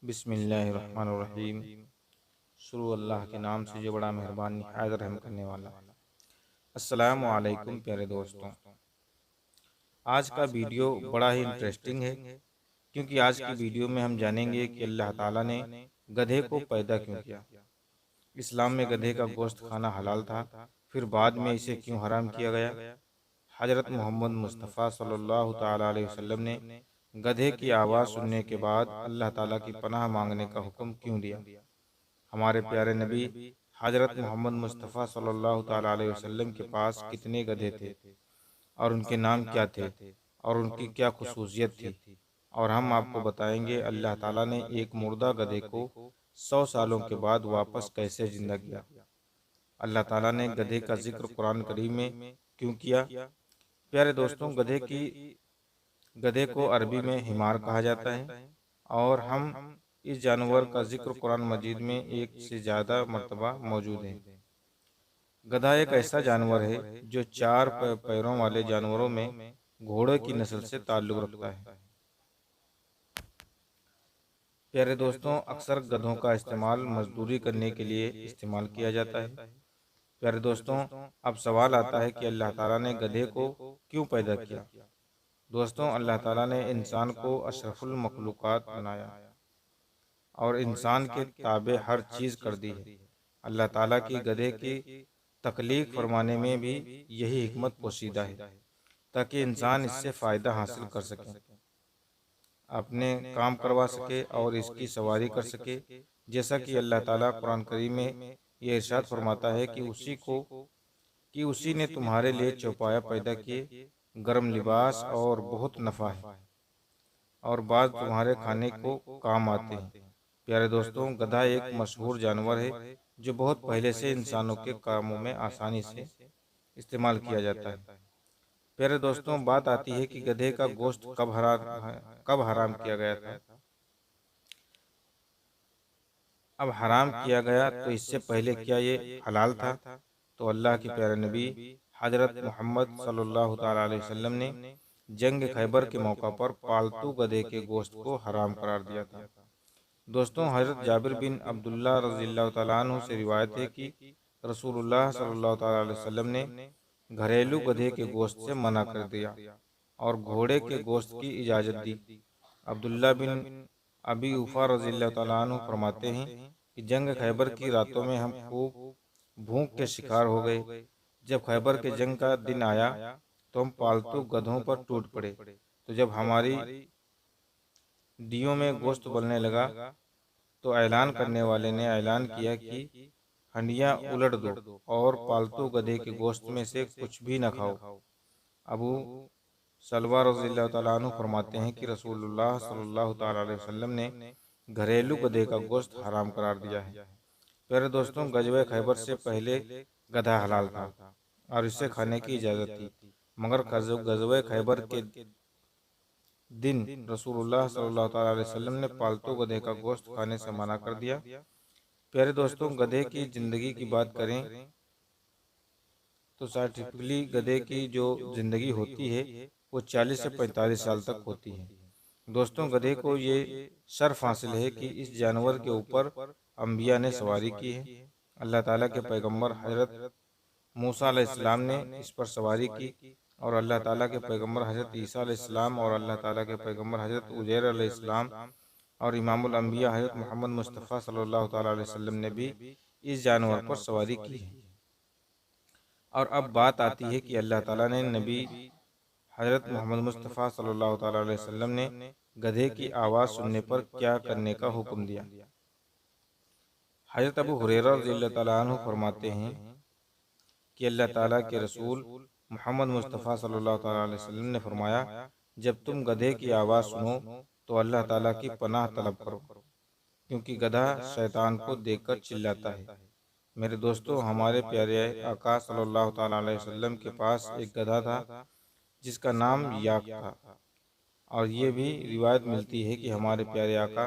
बिस्मिल्लाहिर्रहमानिर्रहीम। शुरू अल्लाह के नाम से जो बड़ा मेहरबान निहायत रहम करने वाला। अस्सलामु अलैकुम प्यारे दोस्तों, आज का वीडियो बड़ा ही इंटरेस्टिंग है क्योंकि आज की वीडियो में हम जानेंगे कि अल्लाह ताला ने गधे को पैदा क्यों किया। इस्लाम में गधे का गोश्त खाना हलाल था, फिर बाद में इसे क्यों हराम किया गया। हजरत मोहम्मद मुस्तफ़ा सल्लल्लाहु ताला अलैहि वसल्लम ने गधे की आवाज़ सुनने के बाद अल्लाह ताला की पनाह मांगने का हुक्म क्यों दिया। हमारे प्यारे नबी हजरत मोहम्मद मुस्तफ़ा सल्लल्लाहु ताला अलैहि वसल्लम के पास कितने गधे थे और उनके नाम क्या थे और उनकी क्या खुसूसियत थी, और हम आपको बताएंगे अल्लाह ताला ने एक मुर्दा गधे को 100 सालों के बाद वापस कैसे जिंदा किया। अल्लाह ताला ने गधे का जिक्र कुरान करीम में क्यों किया। प्यारे दोस्तों, गधे को अरबी में हिमार कहा जाता है और हम इस जानवर का जिक्र कुरान मजीद में एक से ज़्यादा मर्तबा मौजूद है। गधा एक ऐसा जानवर है जो चार पैरों वाले जानवरों में घोड़े की नस्ल से ताल्लुक़ रखता है। प्यारे दोस्तों, अक्सर गधों का इस्तेमाल मजदूरी करने के लिए इस्तेमाल किया जाता है। प्यारे दोस्तों, अब सवाल आता है कि अल्लाह ताला ने गधे को क्यों पैदा किया। दोस्तों, अल्लाह ताला ने इंसान को अशरफुल मखलूक़ात बनाया और इंसान के ताबे हर चीज़ कर दी है। अल्लाह ताला की गधे की तख्लीक फरमाने में भी यही हिकमत पोशीदा है ताकि इंसान इससे फ़ायदा हासिल कर सके, अपने काम करवा सके और इसकी सवारी कर सके। जैसा कि अल्लाह ताला कुरान करीम में ये इरशाद फरमाता है कि उसी ने तुम्हारे लिए चौपाया पैदा किए, गर्म लिबास और बहुत नफ़ा है और बाद तुम्हारे खाने को काम आते हैं। प्यारे दोस्तों, गधा एक मशहूर जानवर है जो बहुत पहले से इंसानों के कामों में आसानी से इस्तेमाल किया जाता है। प्यारे दोस्तों, बात आती है कि गधे का गोश्त कब हराम किया गया था। अब हराम किया गया तो इससे पहले क्या ये हलाल था? तो अल्लाह के प्यारे नबी हजरत मोहम्मद सल्लल्लाहु ताला अलैहि वसल्लम ने जंग खैबर के मौका पर पालतू गधे के गोश्त को हराम करार दिया था। दोस्तों, हजरत जाबिर बिन अब्दुल्ला रज़ियल्लाहु ताला अन्हु से रिवायत है कि रसूलुल्लाह सल्लल्लाहु ताला अलैहि वसल्लम ने घरेलू गधे के गोश्त से मना कर दिया और घोड़े के गोश्त की इजाज़त दी। अब्दुल्ला बिन अबी उफ़ा रज़ियल्लाहु ताला अन्हु फरमाते हैं कि जंग खैबर की रातों में हम खूब भूख के शिकार हो गए। जब खैबर के जंग का दिन आया तो हम पालतू गधों पर टूट पड़े। तो जब हमारी डियों में गोश्त उबलने लगा तो ऐलान करने वाले ने ऐलान किया कि हंडियां उलट दो और पालतू गधे के गोश्त में से कुछ भी न खाओ। अबू सलवा रज़ियल्लाहु ताला अन्हु फरमाते हैं कि रसूलुल्लाह सल्लल्लाहु ताला अलैहि वसल्लम ने घरेलू गधे का गोश्त हराम करार दिया है। प्यारे दोस्तों, गज़वे खैबर से पहले गधा हलाल था और इसे खाने की इजाज़त थी, मगर गज़वे खैबर के दिन रसूलुल्लाह सल्लल्लाहु अलैहि वसल्लम ने पालतू गधे का गोश्त खाने से मना कर दिया। प्यारे दोस्तों, गधे की ज़िंदगी की बात करें तो साइंटिफिकली गधे की जो ज़िंदगी होती है वो 40 से 45 साल तक होती है। दोस्तों, गधे को ये शर्फ हासिल है कि इस जानवर के ऊपर अम्बिया ने सवारी की है। अल्लाह ताला के पैगंबर हजरत मूसा अलैहिस्सलाम ने इस पर सवारी की और अल्लाह ताला के पैगंबर हजरत ईसा अलैहिस्सलाम और अल्लाह ताला के पैगंबर हजरत उजैर अलैहिस्सलाम और इमामुल अंबिया हजरत मोहम्मद मुस्तफ़ा सल्लल्लाहु ताला अलैहि वसल्लम ने भी इस जानवर पर सवारी की है। और अब बात आती है कि अल्लाह ताला ने नबी हजरत मोहम्मद मुस्तफ़ा सल्लल्लाहु ताला अलैहि वसल्लम ने गधे की आवाज़ सुनने पर क्या करने का हुक्म दिया। हजरत अबू हुरैरा रज़ियल्लाहु ताला अन्हु फरमाते हैं कि अल्लाह ताला के रसूल मोहम्मद मुस्तफ़ा सल्लल्लाहु ताला अलैहि वसल्लम ने फरमाया, जब तुम गधे की आवाज़ सुनो तो अल्लाह ताला की पनाह तलब करो, क्योंकि गधा शैतान को देखकर चिल्लाता है। मेरे दोस्तों, हमारे प्यारे आका सल्लल्लाहु ताला अलैहि वसल्लम के पास एक गधा था जिसका नाम याक था, और ये भी रिवायत मिलती है कि हमारे प्यारे आका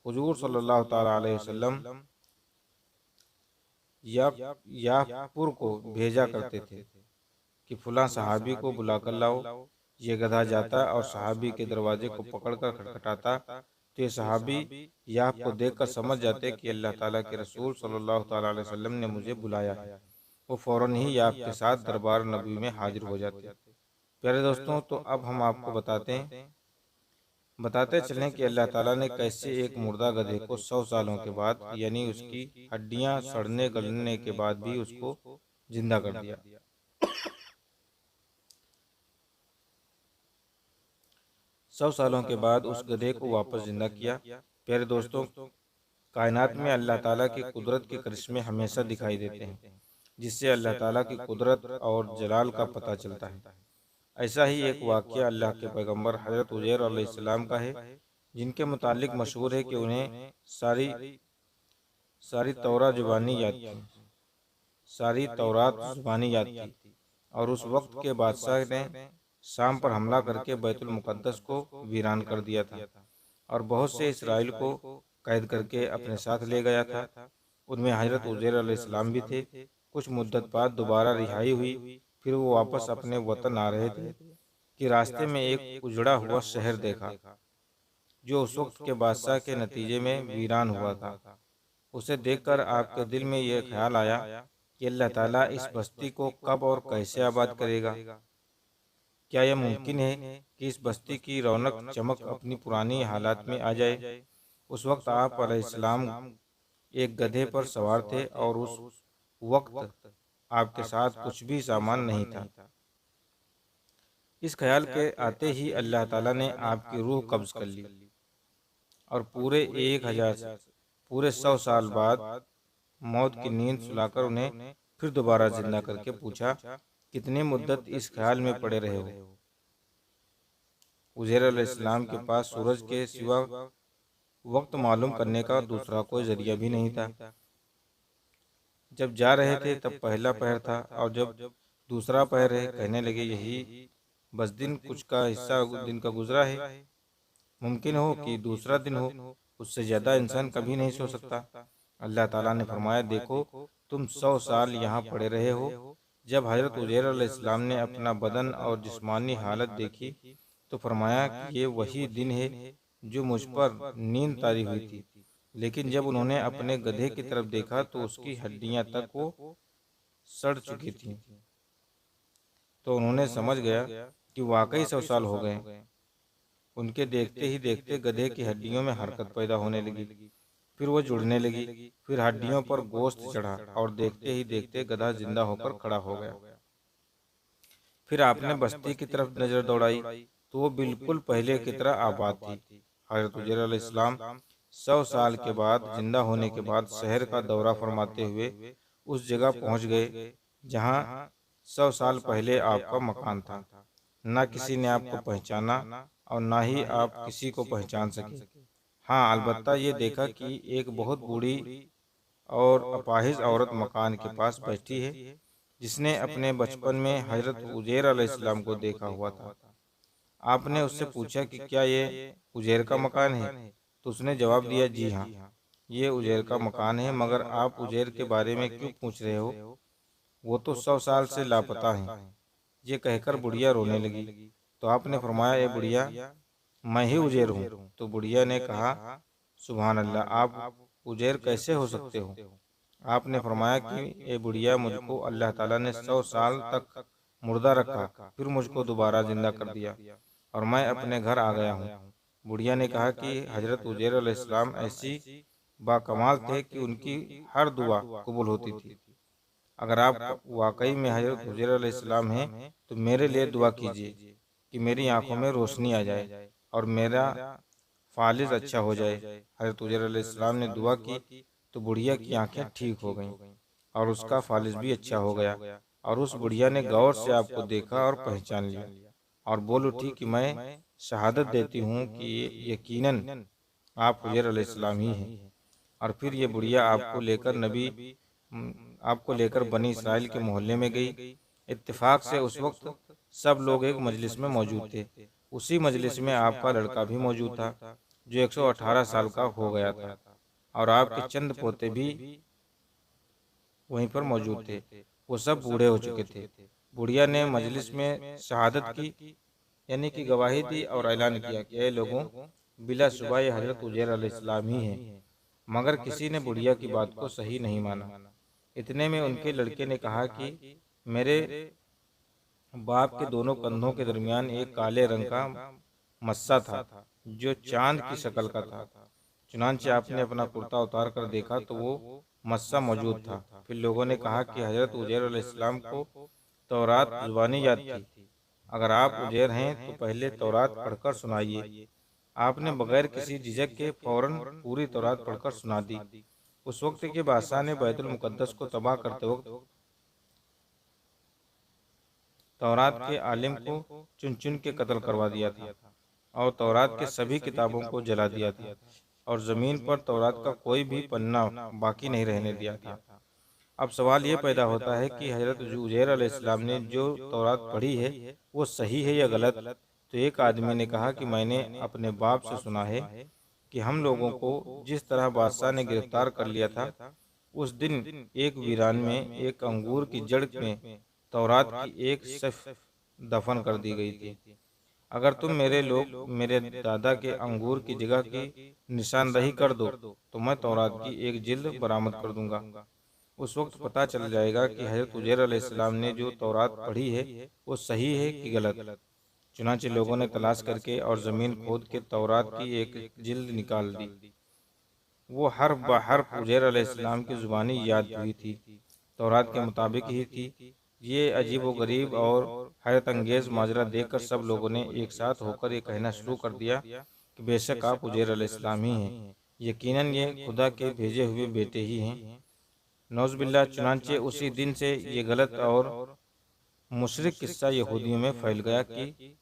हुजूर सल्लल्लाहु ताला अलैहि वसल्लम याकपुर को भेजा करते थे कि फुला सहाबी को बुलाकर लाओ। ये गधा जाता और सहाबी के दरवाजे को पकड़कर खटखटाता तो ये सहाबी यह आपको देखकर समझ जाते कि अल्लाह ताला के रसूल सल्लल्लाहु ताला अलैहि वसल्लम ने मुझे बुलाया है। वो फौरन ही आपके साथ दरबार नबी में हाजिर हो जाते। प्यारे दोस्तों, तो अब हम आपको बताते चलें कि अल्लाह ताला ने कैसे एक मुर्दा गधे को 100 सालों के बाद, यानी उसकी हड्डियां सड़ने गलने के बाद भी उसको जिंदा कर दिया। 100 सालों के बाद उस गधे को वापस जिंदा किया। प्यारे दोस्तों, कायनात में अल्लाह ताला की कुदरत के करिश्मे हमेशा दिखाई देते हैं, जिससे अल्लाह ताला की कुदरत और जलाल का पता चलता है। ऐसा ही एक वाक़या अल्लाह के पैगंबर हज़रत उज़ैर अलैहिस्सलाम का है, जिनके मुतालिक मशहूर है कि उन्हें सारी सारी तौरा जुबानी याद थी सारी तौरात जुबानी याद थी, और उस वक्त के बादशाह ने शाम पर हमला करके बैतुल मुक़द्दस को वीरान कर दिया था और बहुत से इसराइल को कैद करके अपने साथ ले गया था। उनमें हज़रत उज़ैर अलैहिस्सलाम भी थे। कुछ मुद्दत बाद दोबारा रिहाई हुई। फिर वो वापस अपने वतन आ रहे थे कि रास्ते में एक उजड़ा हुआ शहर देखा, जो उस वक्त के बादशाह के नतीजे में वीरान हुआ था। उसे देखकर आपके दिल में यह ख्याल आया कि अल्लाह ताला इस बस्ती को कब और कैसे आबाद करेगा। क्या यह मुमकिन है कि इस बस्ती की रौनक चमक अपनी पुरानी हालात में आ जाए। उस वक्त आप अलैहिस्सलाम एक गधे पर सवार थे और उस वक्त आपके साथ कुछ भी सामान नहीं था। इस ख्याल के आते ही अल्लाह ताला ने आपकी रूह कब्ज कर ली और पूरे 100 साल बाद मौत की नींद सुलाकर उन्हें फिर दोबारा जिंदा करके पूछा, कितनी मुद्दत इस ख्याल में पड़े रहे हो। उज़ैर अलैहिस्सलाम के पास सूरज के सिवा वक्त मालूम करने का दूसरा कोई जरिया भी नहीं था। जब जा रहे थे तब पहला पहर था, और जब दूसरा पहर है कहने लगे यही बस दिन कुछ का हिस्सा दिन का गुजरा है। मुमकिन हो कि दूसरा दिन हो, उससे ज़्यादा इंसान कभी नहीं सो सकता। अल्लाह ताला ने फरमाया, देखो तुम 100 साल यहाँ पड़े रहे हो। जब हज़रत उज़ैर अलैहिस्सलाम ने अपना बदन और जिस्मानी हालत देखी तो फरमाया कि ये वही दिन है जो मुझ पर नींद तारी हुई थी। लेकिन जब उन्होंने अपने गधे की तरफ देखा तो उसकी हड्डियां तक वो सड़ चुकी थीं। तो उन्होंने समझ गया कि वाकई 100 साल हो गए। उनके देखते ही देखते गधे की हड्डियों में हरकत पैदा होने लगी, फिर वो जुड़ने लगी, फिर हड्डियों पर गोश्त चढ़ा और देखते ही देखते गधा जिंदा होकर खड़ा हो गया। फिर आपने बस्ती की तरफ नजर दौड़ाई तो वो बिल्कुल पहले की तरह आबाद थी। हज़रत उज़ैर अलैहिस्सलाम 100 साल के बाद जिंदा होने के बाद शहर का दौरा फरमाते हुए उस जगह पहुंच गए जहां 100 साल पहले आपका मकान था। न किसी ने आपको पहचाना और न ही आप किसी को पहचान सके। हाँ, अलबत्ता ये देखा कि एक बहुत बूढ़ी और अपाहिज औरत मकान के पास बैठी है, जिसने अपने बचपन में हज़रत उज़ैर अलैहिस्सलाम को देखा हुआ था। आपने उससे पूछा कि क्या ये उज़ैर का मकान है? तो उसने जवाब दिया, जी हाँ, ये उज़ैर का मकान है, मगर आप उज़ैर के बारे में क्यों पूछ रहे हो? वो तो 100 साल से लापता हैं। ये कहकर बुढ़िया रोने लगी। तो आपने फरमाया, ए बुढ़िया, मैं ही उज़ैर हूँ। तो बुढ़िया ने कहा, सुभान अल्लाह, आप उज़ैर कैसे हो सकते हो? आपने फरमाया कि ए बुढ़िया, मुझको अल्लाह ताला ने 100 साल तक मुर्दा रखा, फिर मुझको दोबारा जिंदा कर दिया और मैं अपने घर आ गया हूँ। बुढ़िया ने कहा कि हज़रत उज़ैर अलैहिस्सलाम ऐसी बाकमाल थे कि उनकी हर दुआ कबूल होती थी। अगर आप वाकई में हज़रत उज़ैर अलैहिस्सलाम हैं तो मेरे लिए दुआ कीजिए कि मेरी आंखों में रोशनी आ जाए और मेरा फालिज अच्छा हो जाए। हज़रत उज़ैर अलैहिस्सलाम ने दुआ की तो बुढ़िया की आंखें ठीक हो गईं और उसका फालिज भी अच्छा हो गया, और उस बुढ़िया ने गौर से आपको देखा और पहचान लिया और बोल उठी कि मैं शहादत देती हूँ कि यकीनन आप हुज़ैर अलैहिस्सलाम ही हैं। और फिर ये बुढ़िया आपको लेकर बनी इसराइल के मोहल्ले में गई। इत्तेफाक से उस वक्त सब लोग एक मजलिस में मौजूद थे। उसी मजलिस में आपका लड़का भी मौजूद था, जो 118 साल का हो गया था, और आपके चंद पोते भी वहीं पर मौजूद थे। वो सब बूढ़े हो चुके थे। बुढ़िया ने मजलिस में शहादत की, यानी कि गवाही दी और ऐलान किया कि ऐ लोगों, बिलाशुबा ये हजरत उजैर अलैहिस्सलाम ही है। मगर किसी ने बुढ़िया की बात को सही नहीं माना। इतने में उनके लड़के ने कहा कि मेरे बाप के दोनों कंधों के दरमियान एक काले रंग का मस्सा था जो चांद की शक्ल का था। चुनांचे आपने अपना कुर्ता उतार कर देखा तो वो मस्सा मौजूद था। फिर लोगों ने कहा कि हजरत उजैर अलैहिस्सलाम को तौरात जुबानी याद थी। अगर आप उजैर हैं तो पहले तौरात पढ़कर सुनाइए। आपने बगैर किसी झिझक के फौरन पूरी तौरात पढ़कर सुना दी। उस वक्त के बादशाह ने बैतुल मुकद्दस को तबाह करते वक्त तौरात के आलिम को चुन चुन के कत्ल करवा दिया था और तौरात के सभी किताबों को जला दिया था और ज़मीन पर तौरात का कोई भी पन्ना बाकी नहीं रहने दिया था। अब सवाल ये पैदा होता है कि हजरत उजैर अलैहिस्सलाम ने जो तौरात पढ़ी है वो सही है या गलत। तो एक आदमी ने कहा कि मैंने अपने बाप से सुना है कि हम लोगों को जिस तरह बादशाह ने गिरफ्तार कर लिया था, उस दिन एक वीरान में एक अंगूर की जड़ में तौरात की एक सफ़ दफन कर दी गई थी। अगर तुम मेरे लोग मेरे दादा के अंगूर की जगह की निशानदही कर दो तो मैं तौरात की एक जिल्द बरामद कर दूंगा। उस वक्त पता चल जाएगा कि हजरत उजैर अलैहिस्सलाम ने जो तौरात पढ़ी है वो सही है कि गलत। चुनांचे लोगों ने तलाश करके और ज़मीन खोद के तौरात की एक जिल्द निकाल दी। वो हर्फ ब हर्फ उजैर अलैहिस्सलाम की ज़ुबानी याद हुई थी, तौरात के मुताबिक ही थी। ये अजीब व गरीब और हैरत अंगेज़ माजरा देखकर सब लोगों ने एक साथ होकर ये कहना शुरू कर दिया कि बेशक आप उजैर अलैहिस्सलाम ही हैं। यकीनन ये खुदा के भेजे हुए बेटे ही हैं। नौज़ुबिल्लाह। चुनांचे उसी दिन से ये गलत और मुशरिक किस्सा यहूदियों में फैल गया कि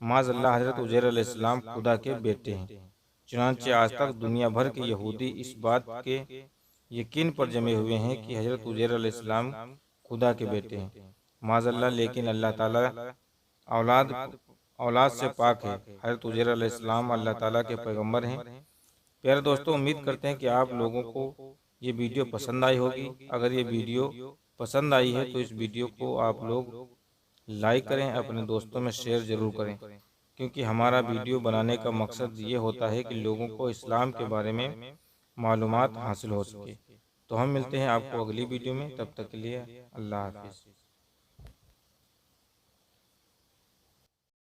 माज़अल्लाह हज़रत उज़ैर अलैहिस्सलाम खुदा के बेटे हैं। चुनांचे आज तक दुनिया भर के यहूदी इस बात के यकीन पर जमे हुए हैं कि हज़रत उज़ैर अलैहिस्सलाम खुदा के बेटे हैं। माज़अल्लाह, लेकिन अल्लाह ताला औलाद औलाद से पाक है। हज़रत उज़ैर अलैहिस्सलाम अल्लाह ताला के पैगंबर हैं। प्यारे दोस्तों, उम्मीद करते हैं कि आप लोगों को ये वीडियो पसंद आई होगी। अगर ये वीडियो पसंद आई है तो इस वीडियो को आप लोग लाइक करें, अपने दोस्तों में शेयर ज़रूर करें, क्योंकि हमारा वीडियो बनाने का मकसद ये होता है कि लोगों को इस्लाम के बारे में मालूमात हासिल हो सके। तो हम मिलते हैं आपको अगली वीडियो में, तब तक के लिए अल्लाह हाफिज़।